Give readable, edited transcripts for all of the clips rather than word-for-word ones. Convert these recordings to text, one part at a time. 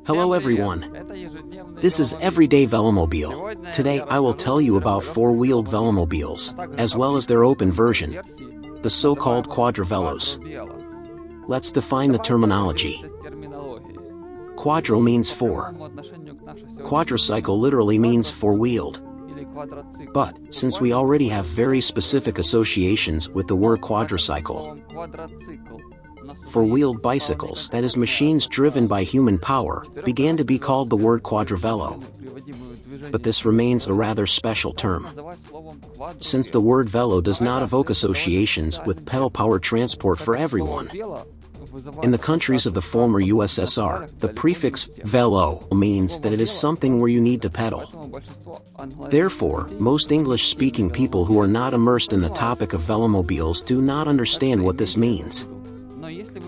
Hello everyone. This is Everyday Velomobile. Today I will tell you about four-wheeled velomobiles, as well as their open version, the so-called Quattrovelos. Let's define the terminology. Quattro means four. Quadricycle literally means four-wheeled. But, since we already have very specific associations with the word quadricycle, four-wheeled bicycles, that is machines driven by human power, began to be called the word quattrovelo. But this remains a rather special term, since the word velo does not evoke associations with pedal-powered transport for everyone. In the countries of the former USSR, the prefix velo means that it is something where you need to pedal. Therefore, most English-speaking people who are not immersed in the topic of velomobiles do not understand what this means.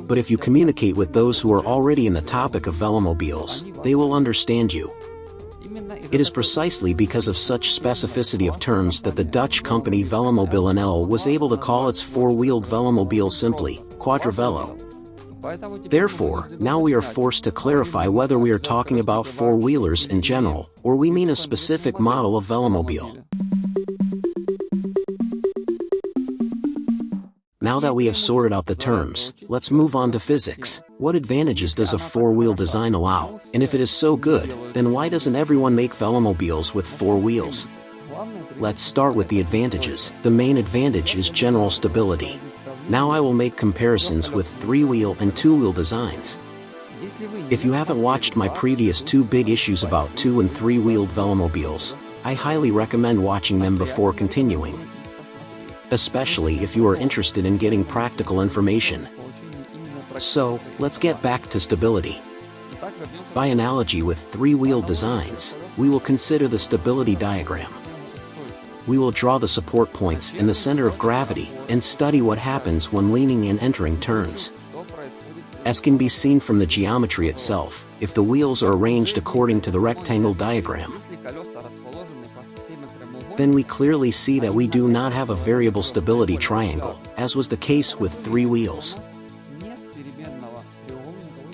But if you communicate with those who are already in the topic of velomobiles, they will understand you. It is precisely because of such specificity of terms that the Dutch company Velomobile NL was able to call its four-wheeled velomobile simply Quattrevelo. Therefore, now we are forced to clarify whether we are talking about four-wheelers in general, or we mean a specific model of velomobile. Now that we have sorted out the terms, let's move on to physics. What advantages does a four-wheel design allow? And if it is so good, then why doesn't everyone make velomobiles with four wheels? Let's start with the advantages. The main advantage is general stability. Now I will make comparisons with three-wheel and two-wheel designs. If you haven't watched my previous two big issues about two- and three-wheeled velomobiles, I highly recommend watching them before continuing, especially if you are interested in getting practical information. So, let's get back to stability. By analogy with three-wheeled designs, we will consider the stability diagram. We will draw the support points and the center of gravity, and study what happens when leaning and entering turns. As can be seen from the geometry itself, if the wheels are arranged according to the rectangle diagram, then we clearly see that we do not have a variable stability triangle, as was the case with three wheels.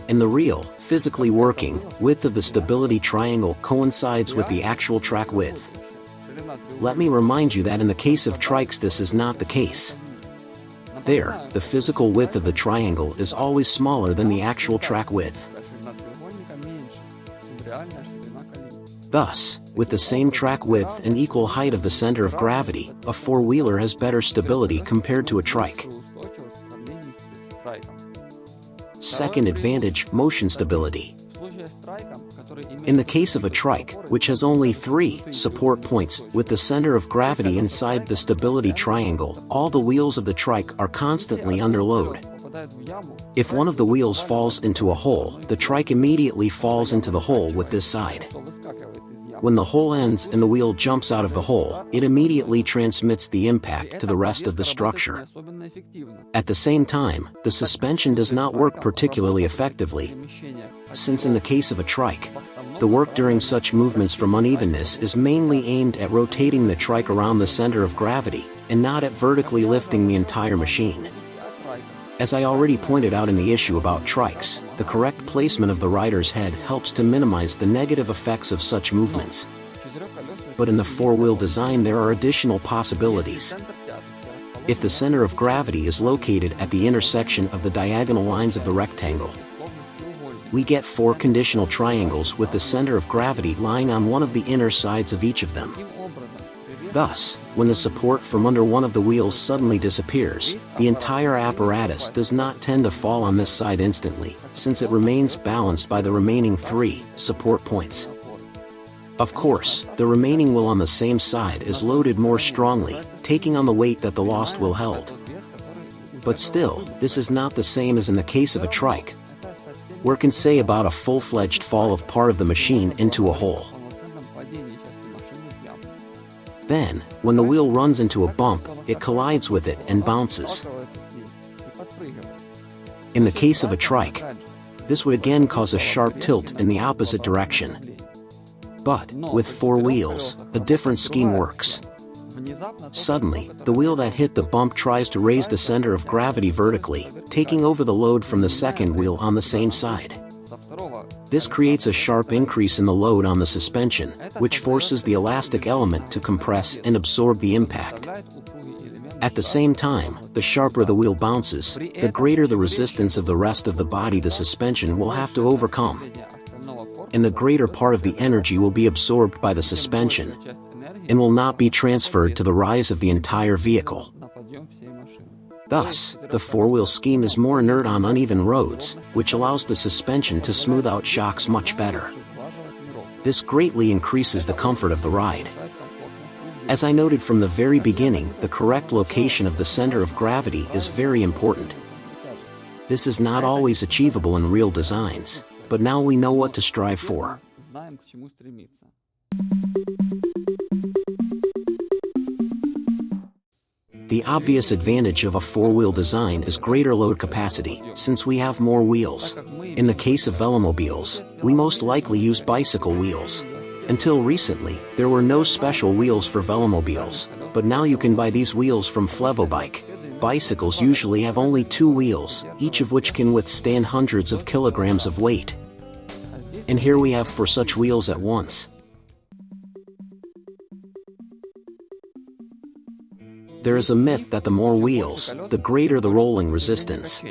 In the real, physically working, width of the stability triangle coincides with the actual track width. Let me remind you that in the case of trikes this is not the case. There, the physical width of the triangle is always smaller than the actual track width. Thus, with the same track width and equal height of the center of gravity, a four-wheeler has better stability compared to a trike. Second advantage, motion stability. In the case of a trike, which has only three support points, with the center of gravity inside the stability triangle, all the wheels of the trike are constantly under load. If one of the wheels falls into a hole, the trike immediately falls into the hole with this side. When the hole ends and the wheel jumps out of the hole, it immediately transmits the impact to the rest of the structure. At the same time, the suspension does not work particularly effectively, since in the case of a trike, the work during such movements from unevenness is mainly aimed at rotating the trike around the center of gravity, and not at vertically lifting the entire machine. As I already pointed out in the issue about trikes, the correct placement of the rider's head helps to minimize the negative effects of such movements. But in the four-wheel design there are additional possibilities. If the center of gravity is located at the intersection of the diagonal lines of the rectangle, we get four conditional triangles with the center of gravity lying on one of the inner sides of each of them. Thus, when the support from under one of the wheels suddenly disappears, the entire apparatus does not tend to fall on this side instantly, since it remains balanced by the remaining three support points. Of course, the remaining wheel on the same side is loaded more strongly, taking on the weight that the lost wheel held. But still, this is not the same as in the case of a trike, where can say about a full-fledged fall of part of the machine into a hole. Then, when the wheel runs into a bump, it collides with it and bounces. In the case of a trike, this would again cause a sharp tilt in the opposite direction. But, with four wheels, a different scheme works. Suddenly, the wheel that hit the bump tries to raise the center of gravity vertically, taking over the load from the second wheel on the same side. This creates a sharp increase in the load on the suspension, which forces the elastic element to compress and absorb the impact. At the same time, the sharper the wheel bounces, the greater the resistance of the rest of the body the suspension will have to overcome. And the greater part of the energy will be absorbed by the suspension, and will not be transferred to the rise of the entire vehicle. Thus, the four-wheel scheme is more inert on uneven roads, which allows the suspension to smooth out shocks much better. This greatly increases the comfort of the ride. As I noted from the very beginning, the correct location of the center of gravity is very important. This is not always achievable in real designs, but now we know what to strive for. The obvious advantage of a four-wheel design is greater load capacity, since we have more wheels. In the case of velomobiles, we most likely use bicycle wheels. Until recently, there were no special wheels for velomobiles, but now you can buy these wheels from Flevobike. Bicycles usually have only 2 wheels, each of which can withstand hundreds of kilograms of weight. And here we have 4 such wheels at once. There is a myth that the more wheels, the greater the rolling resistance.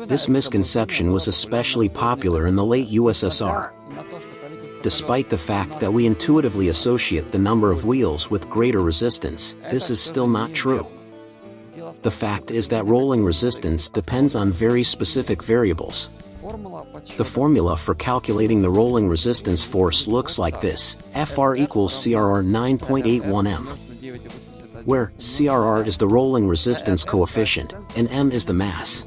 This misconception was especially popular in the late USSR. Despite the fact that we intuitively associate the number of wheels with greater resistance, this is still not true. The fact is that rolling resistance depends on very specific variables. The formula for calculating the rolling resistance force looks like this: FR equals CRR 9.81 M, where CRR is the rolling resistance coefficient, and M is the mass.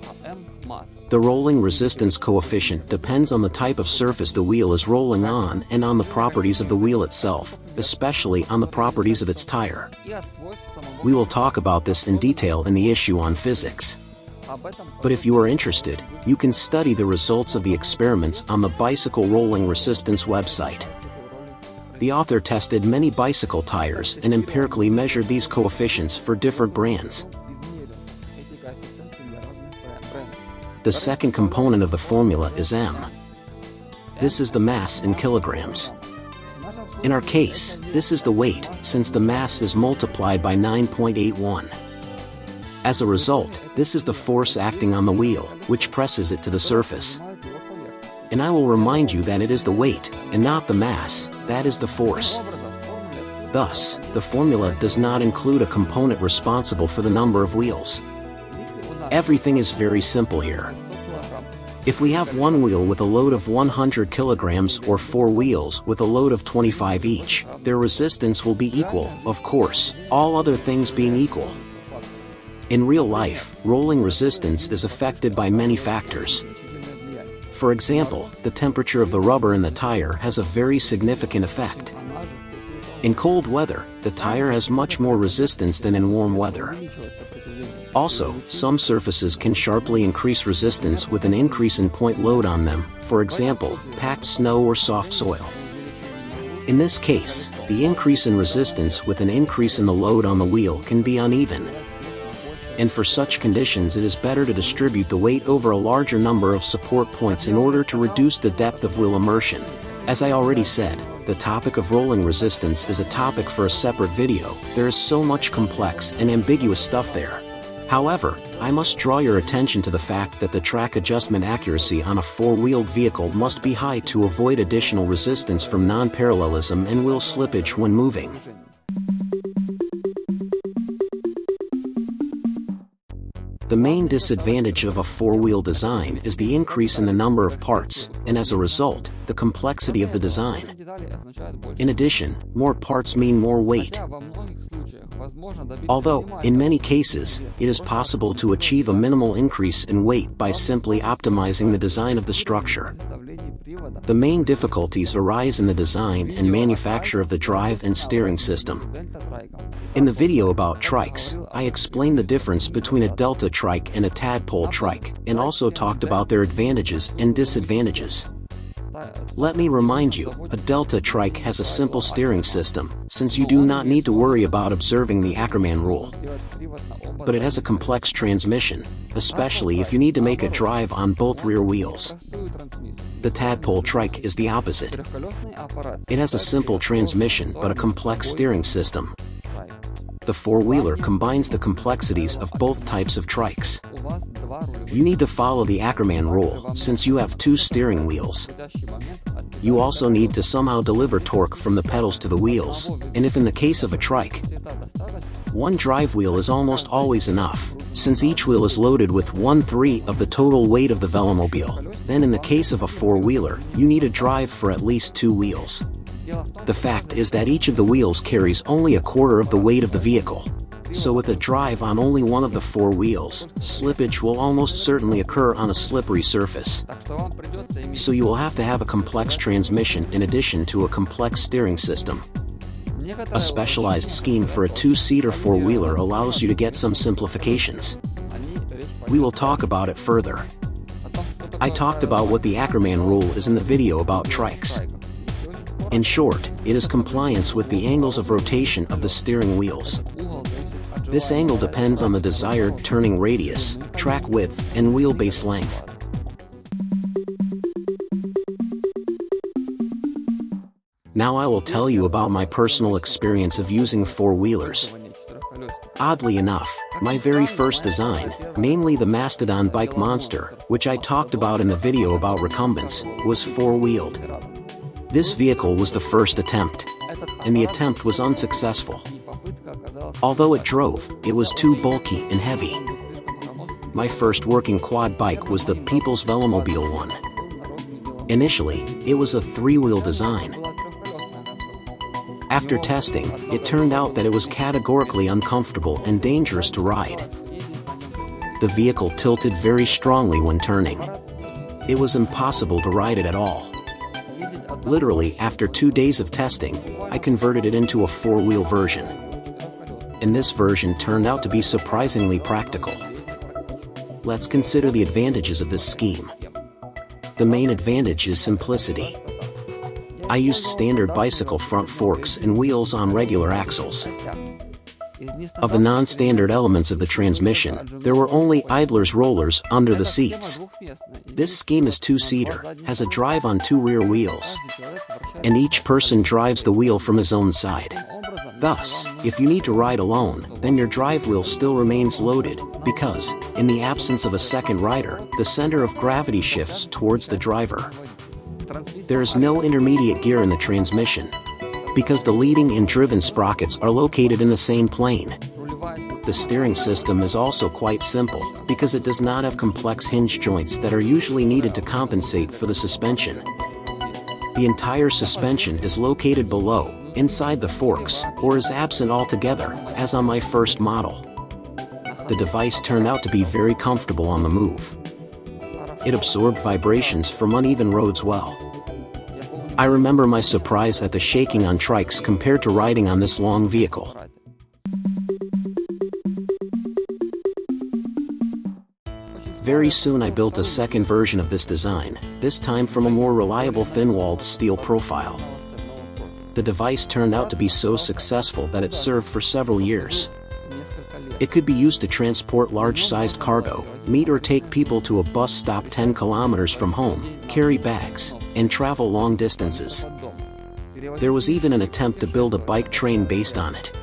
The rolling resistance coefficient depends on the type of surface the wheel is rolling on and on the properties of the wheel itself, especially on the properties of its tire. We will talk about this in detail in the issue on physics. But if you are interested, you can study the results of the experiments on the Bicycle Rolling Resistance website. The author tested many bicycle tires and empirically measured these coefficients for different brands. The second component of the formula is M. This is the mass in kilograms. In our case, this is the weight, since the mass is multiplied by 9.81. As a result, this is the force acting on the wheel, which presses it to the surface. And I will remind you that it is the weight, and not the mass, that is the force. Thus, the formula does not include a component responsible for the number of wheels. Everything is very simple here. If we have one wheel with a load of 100 kilograms or 4 wheels with a load of 25 each, their resistance will be equal, of course, all other things being equal. In real life, rolling resistance is affected by many factors. For example, the temperature of the rubber in the tire has a very significant effect. In cold weather, the tire has much more resistance than in warm weather. Also, some surfaces can sharply increase resistance with an increase in point load on them, for example, packed snow or soft soil. In this case, the increase in resistance with an increase in the load on the wheel can be uneven. And for such conditions it is better to distribute the weight over a larger number of support points in order to reduce the depth of wheel immersion. As I already said, the topic of rolling resistance is a topic for a separate video. There is so much complex and ambiguous stuff there. However, I must draw your attention to the fact that the track adjustment accuracy on a four-wheeled vehicle must be high to avoid additional resistance from non-parallelism and wheel slippage when moving. The main disadvantage of a four-wheel design is the increase in the number of parts, and as a result, the complexity of the design. In addition, more parts mean more weight. Although, in many cases, it is possible to achieve a minimal increase in weight by simply optimizing the design of the structure. The main difficulties arise in the design and manufacture of the drive and steering system. In the video about trikes, I explained the difference between a delta trike and a tadpole trike, and also talked about their advantages and disadvantages. Let me remind you, a Delta Trike has a simple steering system, since you do not need to worry about observing the Ackerman rule. But it has a complex transmission, especially if you need to make a drive on both rear wheels. The Tadpole Trike is the opposite. It has a simple transmission but a complex steering system. The four-wheeler combines the complexities of both types of trikes. You need to follow the Ackerman rule, since you have two steering wheels. You also need to somehow deliver torque from the pedals to the wheels, and if in the case of a trike, one drive wheel is almost always enough, since each wheel is loaded with 1/3 of the total weight of the velomobile. Then in the case of a four-wheeler, you need a drive for at least two wheels. The fact is that each of the wheels carries only a quarter of the weight of the vehicle. So with a drive on only one of the four wheels, slippage will almost certainly occur on a slippery surface. So you will have to have a complex transmission in addition to a complex steering system. A specialized scheme for a two-seater four-wheeler allows you to get some simplifications. We will talk about it further. I talked about what the Ackerman rule is in the video about trikes. In short, it is compliance with the angles of rotation of the steering wheels. This angle depends on the desired turning radius, track width, and wheelbase length. Now I will tell you about my personal experience of using four-wheelers. Oddly enough, my very first design, namely the Mastodon Bike Monster, which I talked about in the video about recumbents, was four-wheeled. This vehicle was the first attempt, and the attempt was unsuccessful. Although it drove, it was too bulky and heavy. My first working quad bike was the People's Velomobile one. Initially, it was a three-wheel design. After testing, it turned out that it was categorically uncomfortable and dangerous to ride. The vehicle tilted very strongly when turning. It was impossible to ride it at all. Literally, after 2 days of testing, I converted it into a four-wheel version. And this version turned out to be surprisingly practical. Let's consider the advantages of this scheme. The main advantage is simplicity. I used standard bicycle front forks and wheels on regular axles. Of the non-standard elements of the transmission, there were only idler's rollers under the seats. This scheme is two-seater, has a drive on two rear wheels, and each person drives the wheel from his own side. Thus, if you need to ride alone, then your drive wheel still remains loaded, because, in the absence of a second rider, the center of gravity shifts towards the driver. There is no intermediate gear in the transmission, because the leading and driven sprockets are located in the same plane. The steering system is also quite simple, because it does not have complex hinge joints that are usually needed to compensate for the suspension. The entire suspension is located below, inside the forks, or is absent altogether, as on my first model. The device turned out to be very comfortable on the move. It absorbed vibrations from uneven roads well. I remember my surprise at the shaking on trikes compared to riding on this long vehicle. Very soon I built a second version of this design, this time from a more reliable thin-walled steel profile. The device turned out to be so successful that it served for several years. It could be used to transport large-sized cargo, meet or take people to a bus stop 10 kilometers from home, carry bags, and travel long distances. There was even an attempt to build a bike train based on it.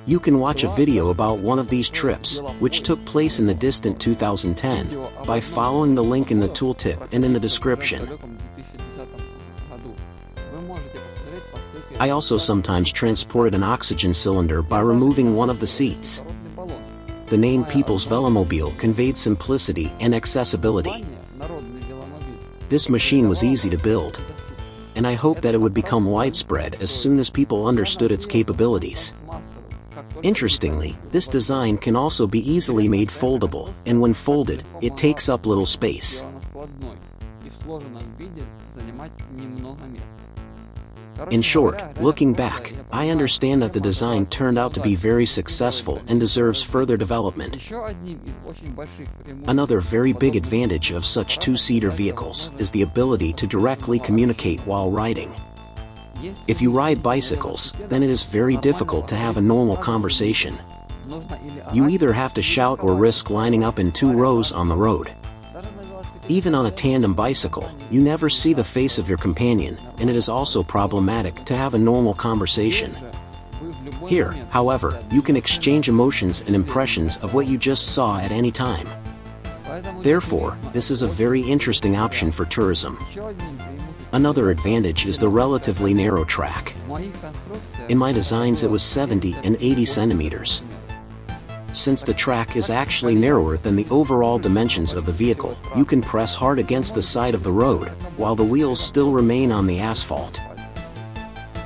You can watch a video about one of these trips, which took place in the distant 2010, by following the link in the tooltip and in the description. I also sometimes transported an oxygen cylinder by removing one of the seats. The name People's Velomobile conveyed simplicity and accessibility. This machine was easy to build, and I hoped that it would become widespread as soon as people understood its capabilities. Interestingly, this design can also be easily made foldable, and when folded, it takes up little space. In short, looking back, I understand that the design turned out to be very successful and deserves further development. Another very big advantage of such two-seater vehicles is the ability to directly communicate while riding. If you ride bicycles, then it is very difficult to have a normal conversation. You either have to shout or risk lining up in 2 rows on the road. Even on a tandem bicycle, you never see the face of your companion, and it is also problematic to have a normal conversation. Here, however, you can exchange emotions and impressions of what you just saw at any time. Therefore, this is a very interesting option for tourism. Another advantage is the relatively narrow track. In my designs it was 70 and 80 centimeters. Since the track is actually narrower than the overall dimensions of the vehicle, you can press hard against the side of the road, while the wheels still remain on the asphalt.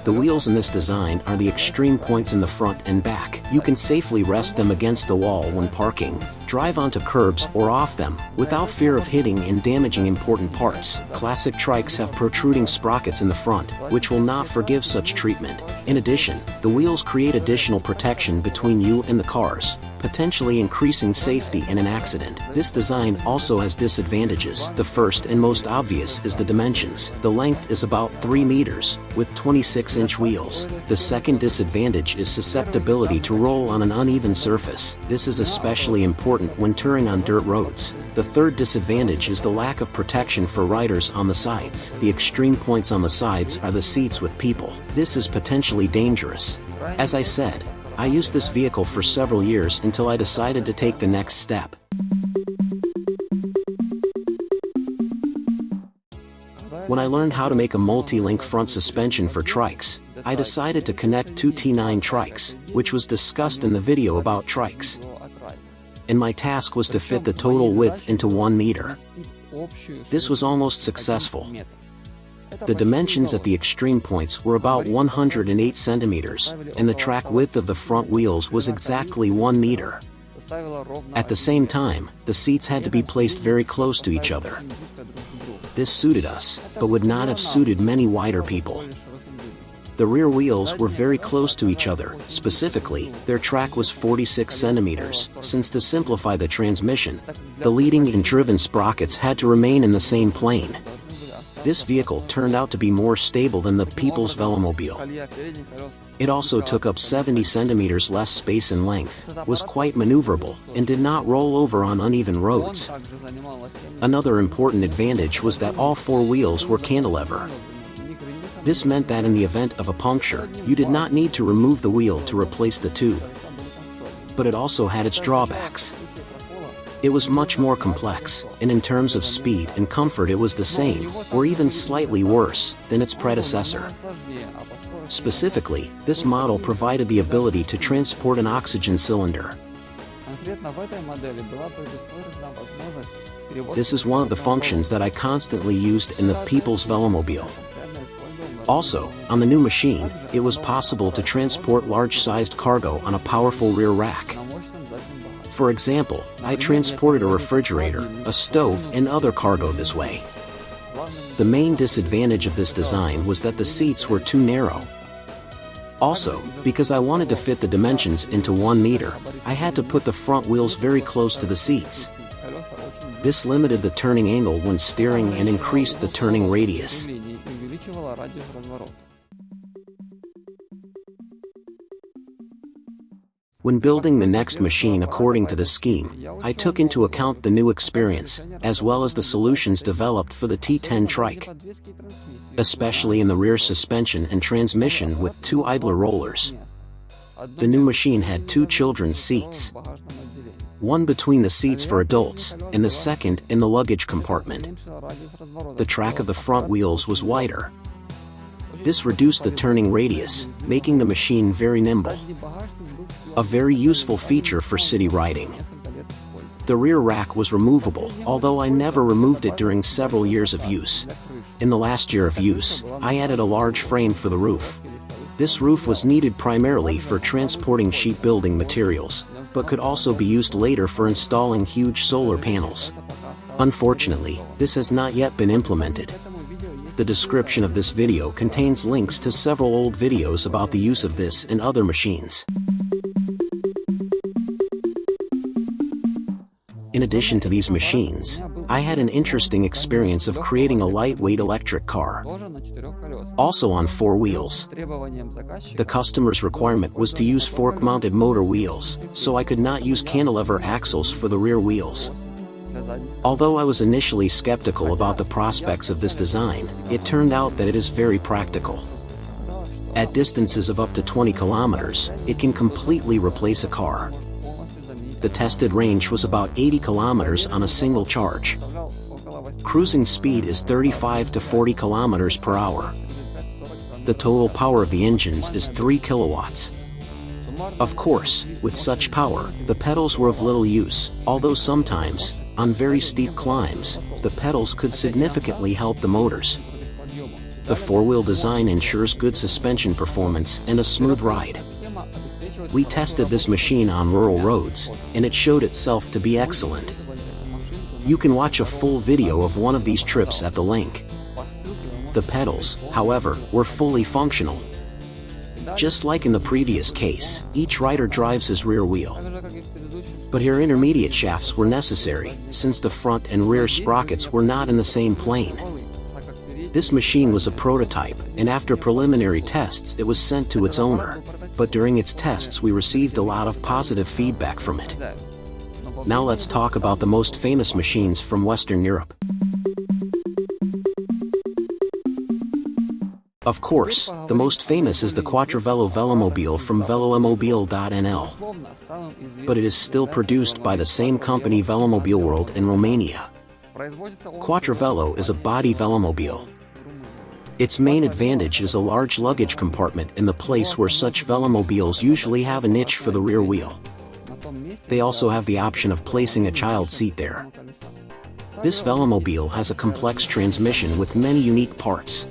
The wheels in this design are the extreme points in the front and back. You can safely rest them against the wall when parking, drive onto curbs or off them, without fear of hitting and damaging important parts. Classic trikes have protruding sprockets in the front, which will not forgive such treatment. In addition, the wheels create additional protection between you and the cars, potentially increasing safety in an accident. This design also has disadvantages. The first and most obvious is the dimensions. The length is about 3 meters, with 26-inch wheels. The second disadvantage is susceptibility to roll on an uneven surface. This is especially important when touring on dirt roads. The third disadvantage is the lack of protection for riders on the sides. The extreme points on the sides are the seats with people. This is potentially dangerous. As I said, I used this vehicle for several years until I decided to take the next step. When I learned how to make a multi-link front suspension for trikes, I decided to connect 2 T9 trikes, which was discussed in the video about trikes. And my task was to fit the total width into 1 meter. This was almost successful. The dimensions at the extreme points were about 108 centimeters, and the track width of the front wheels was exactly 1 meter. At the same time, the seats had to be placed very close to each other. This suited us, but would not have suited many wider people. The rear wheels were very close to each other. Specifically, their track was 46 centimeters, since to simplify the transmission, the leading and driven sprockets had to remain in the same plane. This vehicle turned out to be more stable than the People's Velomobile. It also took up 70 centimeters less space in length, was quite maneuverable, and did not roll over on uneven roads. Another important advantage was that all 4 wheels were cantilever. This meant that in the event of a puncture, you did not need to remove the wheel to replace the tube. But it also had its drawbacks. It was much more complex, and in terms of speed and comfort it was the same, or even slightly worse, than its predecessor. Specifically, this model provided the ability to transport an oxygen cylinder. This is one of the functions that I constantly used in the People's Velomobile. Also, on the new machine, it was possible to transport large-sized cargo on a powerful rear rack. For example, I transported a refrigerator, a stove, and other cargo this way. The main disadvantage of this design was that the seats were too narrow. Also, because I wanted to fit the dimensions into 1 meter, I had to put the front wheels very close to the seats. This limited the turning angle when steering and increased the turning radius. When building the next machine according to the scheme, I took into account the new experience, as well as the solutions developed for the T10 trike, especially in the rear suspension and transmission with 2 idler rollers. The new machine had 2 children's seats, one between the seats for adults, and the second in the luggage compartment. The track of the front wheels was wider. This reduced the turning radius, making the machine very nimble. A very useful feature for city riding. The rear rack was removable, although I never removed it during several years of use. In the last year of use, I added a large frame for the roof. This roof was needed primarily for transporting sheet building materials, but could also be used later for installing huge solar panels. Unfortunately, this has not yet been implemented. The description of this video contains links to several old videos about the use of this and other machines. In addition to these machines, I had an interesting experience of creating a lightweight electric car, also on 4 wheels. The customer's requirement was to use fork-mounted motor wheels, so I could not use cantilever axles for the rear wheels. Although I was initially skeptical about the prospects of this design, it turned out that it is very practical. At distances of up to 20 kilometers, it can completely replace a car. The tested range was about 80 kilometers on a single charge. Cruising speed is 35 to 40 kilometers per hour. The total power of the engines is 3 kilowatts. Of course, with such power, the pedals were of little use, although sometimes, on very steep climbs, the pedals could significantly help the motors. The 4-wheel design ensures good suspension performance and a smooth ride. We tested this machine on rural roads, and it showed itself to be excellent. You can watch a full video of one of these trips at the link. The pedals, however, were fully functional. Just like in the previous case, each rider drives his rear wheel. But here intermediate shafts were necessary, since the front and rear sprockets were not in the same plane. This machine was a prototype, and after preliminary tests it was sent to its owner. But during its tests we received a lot of positive feedback from it. Now let's talk about the most famous machines from Western Europe. Of course, the most famous is the Quattrovelos velomobile from velomobile.nl. But it is still produced by the same company Velomobile World in Romania. Quattrovelos is a body velomobile. Its main advantage is a large luggage compartment in the place where such velomobiles usually have a niche for the rear wheel. They also have the option of placing a child seat there. This velomobile has a complex transmission with many unique parts.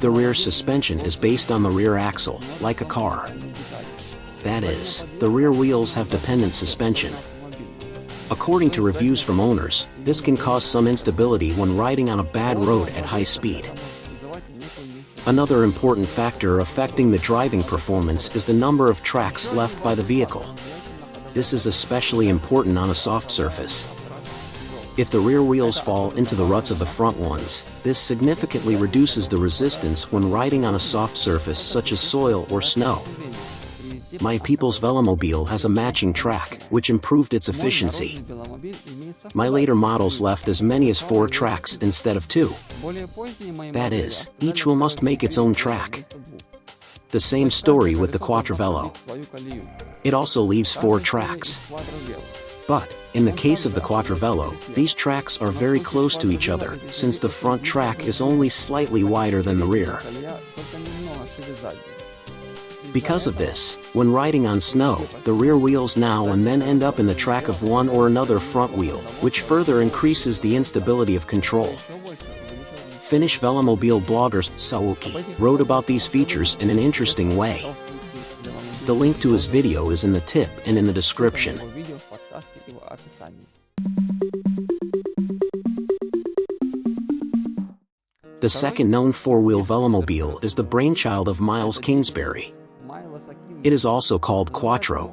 The rear suspension is based on the rear axle, like a car. That is, the rear wheels have dependent suspension. According to reviews from owners, this can cause some instability when riding on a bad road at high speed. Another important factor affecting the driving performance is the number of tracks left by the vehicle. This is especially important on a soft surface. If the rear wheels fall into the ruts of the front ones, this significantly reduces the resistance when riding on a soft surface such as soil or snow. My People's Velomobile has a matching track, which improved its efficiency. My later models left as many as 4 tracks instead of 2. That is, each wheel must make its own track. The same story with the Quattrovelos. It also leaves 4 tracks. But, in the case of the Quattrovelos, these tracks are very close to each other, since the front track is only slightly wider than the rear. Because of this, when riding on snow, the rear wheels now and then end up in the track of one or another front wheel, which further increases the instability of control. Finnish velomobile blogger Sauki wrote about these features in an interesting way. The link to his video is in the tip and in the description. The second known 4-wheel velomobile is the brainchild of Miles Kingsbury. It is also called Quattro.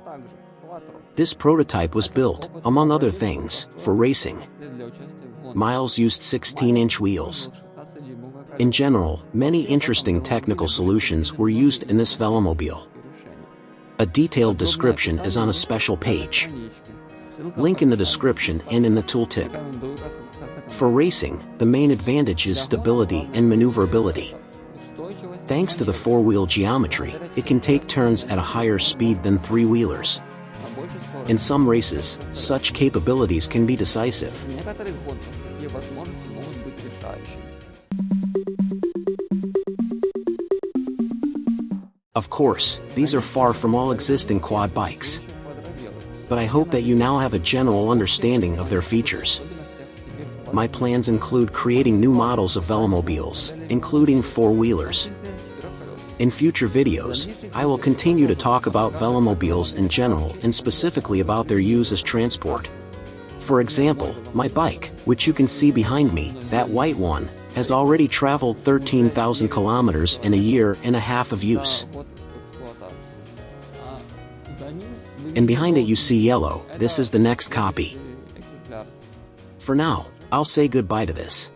This prototype was built, among other things, for racing. Miles used 16-inch wheels. In general, many interesting technical solutions were used in this velomobile. A detailed description is on a special page. Link in the description and in the tooltip. For racing, the main advantage is stability and maneuverability. Thanks to the 4-wheel geometry, it can take turns at a higher speed than 3-wheelers. In some races, such capabilities can be decisive. Of course, these are far from all existing quad bikes. But I hope that you now have a general understanding of their features. My plans include creating new models of velomobiles, including 4-wheelers. In future videos, I will continue to talk about velomobiles in general and specifically about their use as transport. For example, my bike, which you can see behind me, that white one, has already traveled 13,000 kilometers in a year and a half of use. And behind it you see yellow, this is the next copy. For now, I'll say goodbye to this.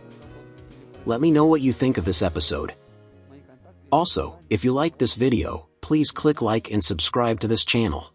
Let me know what you think of this episode. Also, if you like this video, please click like and subscribe to this channel.